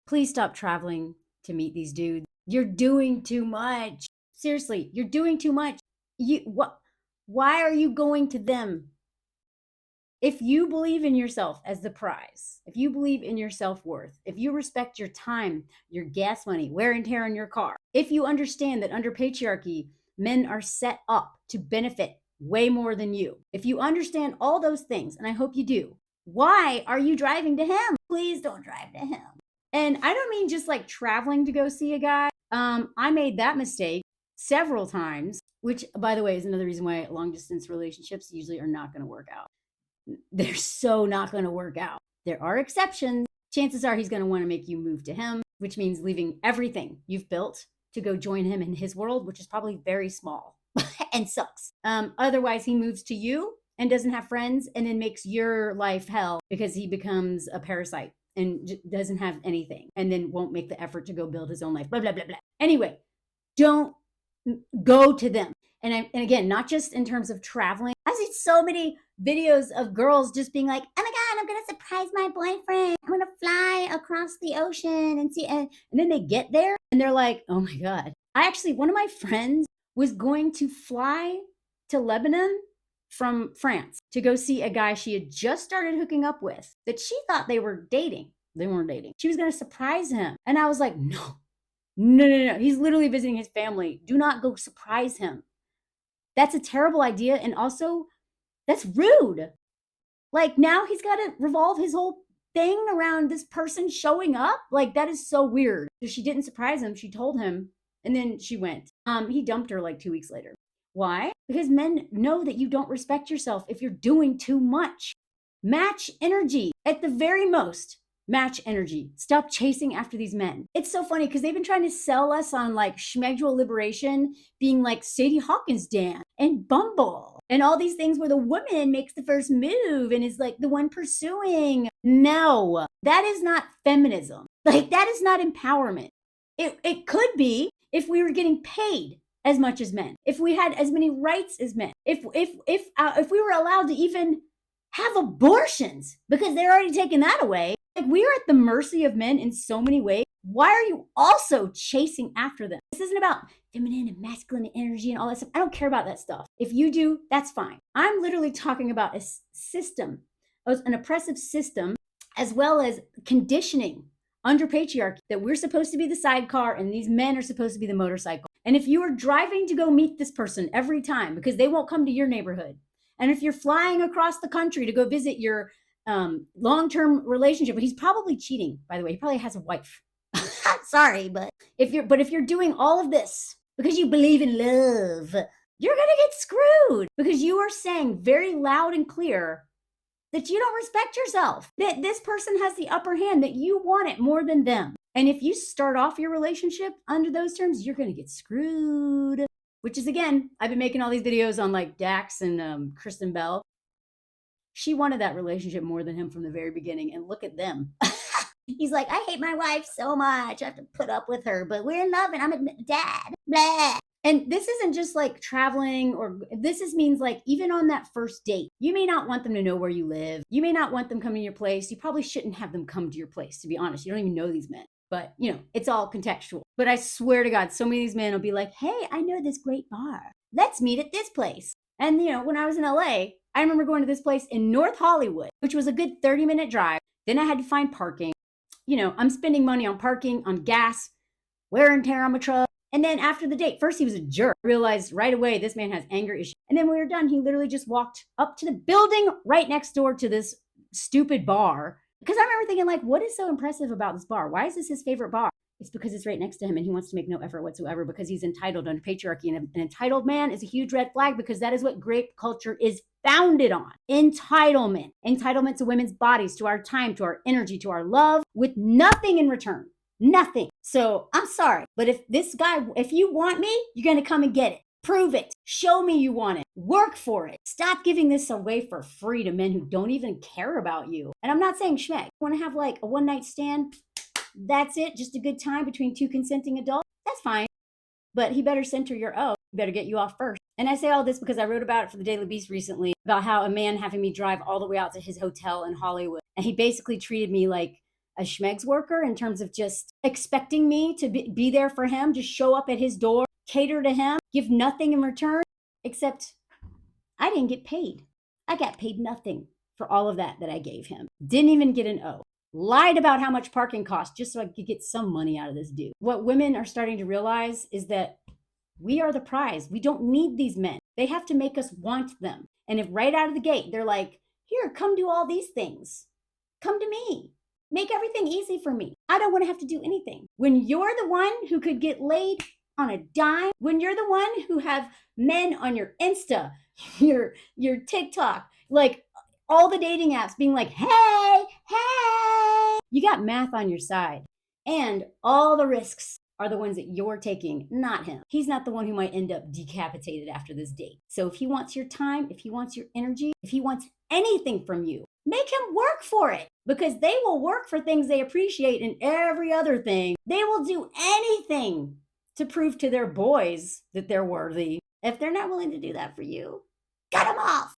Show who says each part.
Speaker 1: Please stop traveling to meet these dudes. You're doing too much. Seriously, you're doing too much. Why are you going to them? If you believe in yourself as the prize, if you believe in your self-worth, if you respect your time, your gas money, wear and tear on your car, if you understand that under patriarchy, men are set up to benefit way more than you, if you understand all those things, and I hope you do, why are you driving to him? Please don't drive to him. And I don't mean just like traveling to go see a guy. I made that mistake several times, which, by the way, is another reason why long distance relationships usually are not going to work out. They're so not going to work out. There are exceptions. Chances are he's going to want to make you move to him, which means leaving everything you've built to go join him in his world, which is probably very small and sucks. Otherwise, he moves to you and doesn't have friends and then makes your life hell because he becomes a parasite and doesn't have anything and then won't make the effort to go build his own life, blah, blah, blah, blah. Anyway, don't go to them. And again, not just in terms of traveling. I see so many videos of girls just being like, oh my God, I'm going to surprise my boyfriend. I'm going to fly across the ocean and see. And then they get there and they're like, oh my God. One of my friends was going to fly to Lebanon from France to go see a guy she had just started hooking up with that she thought they were dating. They weren't dating. She was going to surprise him. And I was like, no. He's literally visiting his family. Do not go surprise him. That's a terrible idea. And also, that's rude. Like, now he's got to revolve his whole thing around this person showing up. Like, that is so weird. So she didn't surprise him. She told him, and then she went. He dumped her like 2 weeks later. Why? Because men know that you don't respect yourself if you're doing too much. Match energy at the very most. Match energy. Stop chasing after these men. It's so funny because they've been trying to sell us on like schmegdual liberation being like Sadie Hawkins dance and Bumble and all these things where the woman makes the first move and is like the one pursuing. No, that is not feminism. Like, that is not empowerment. It could be if we were getting paid as much as men, if we had as many rights as men, if we were allowed to even have abortions, because they're already taking that away. Like, we are at the mercy of men in so many ways. Why are you also chasing after them? This isn't about feminine and masculine energy and all that stuff. I don't care about that stuff. If you do, that's fine. I'm literally talking about a system, an oppressive system, as well as conditioning under patriarchy that we're supposed to be the sidecar and these men are supposed to be the motorcycle. And if you are driving to go meet this person every time because they won't come to your neighborhood, and if you're flying across the country to go visit your long-term relationship, but he's probably cheating, by the way. He probably has a wife. Sorry, but if you're doing all of this because you believe in love, you're going to get screwed because you are saying very loud and clear that you don't respect yourself, that this person has the upper hand, that you want it more than them. And if you start off your relationship under those terms, you're going to get screwed. Which is, again, I've been making all these videos on like Dax and Kristen Bell. She wanted that relationship more than him from the very beginning. And look at them. He's like, I hate my wife so much. I have to put up with her, but we're in love and I'm a dad. Blah. And this isn't just like traveling, or means like even on that first date, you may not want them to know where you live. You may not want them coming to your place. You probably shouldn't have them come to your place, to be honest. You don't even know these men. But, it's all contextual. But I swear to God, so many of these men will be like, hey, I know this great bar. Let's meet at this place. And, when I was in LA, I remember going to this place in North Hollywood, which was a good 30-minute drive. Then I had to find parking. I'm spending money on parking, on gas, wear and tear on my truck. And then after the date, first he was a jerk. I realized right away this man has anger issues. And then when we were done, he literally just walked up to the building right next door to this stupid bar. Because I remember thinking, like, what is so impressive about this bar? Why is this his favorite bar? It's because it's right next to him and he wants to make no effort whatsoever because he's entitled under patriarchy. And an entitled man is a huge red flag because that is what grape culture is founded on. Entitlement. Entitlement to women's bodies, to our time, to our energy, to our love, with nothing in return. Nothing. So I'm sorry, but if you want me, you're going to come and get it. Prove it. Show me you want it. Work for it. Stop giving this away for free to men who don't even care about you. And I'm not saying schmeck. You want to have like a one-night stand? That's it. Just a good time between two consenting adults? That's fine. But he better center your O. He better get you off first. And I say all this because I wrote about it for the Daily Beast recently, about how a man having me drive all the way out to his hotel in Hollywood. And he basically treated me like a schmegs worker in terms of just expecting me to be there for him, just show up at his door, cater to him, give nothing in return, except I didn't get paid. I got paid nothing for all of that I gave him. Didn't even get an O. Lied about how much parking cost just so I could get some money out of this dude. What women are starting to realize is that we are the prize. We don't need these men. They have to make us want them. And if right out of the gate, they're like, here, come do all these things. Come to me. Make everything easy for me. I don't want to have to do anything. When you're the one who could get laid on a dime, when you're the one who have men on your Insta, your TikTok, like all the dating apps being like, hey, you got math on your side. And all the risks are the ones that you're taking, not him. He's not the one who might end up decapitated after this date. So if he wants your time, if he wants your energy, if he wants anything from you, make him work for it, because they will work for things they appreciate, and every other thing. They will do anything to prove to their boys that they're worthy. If they're not willing to do that for you, cut them off.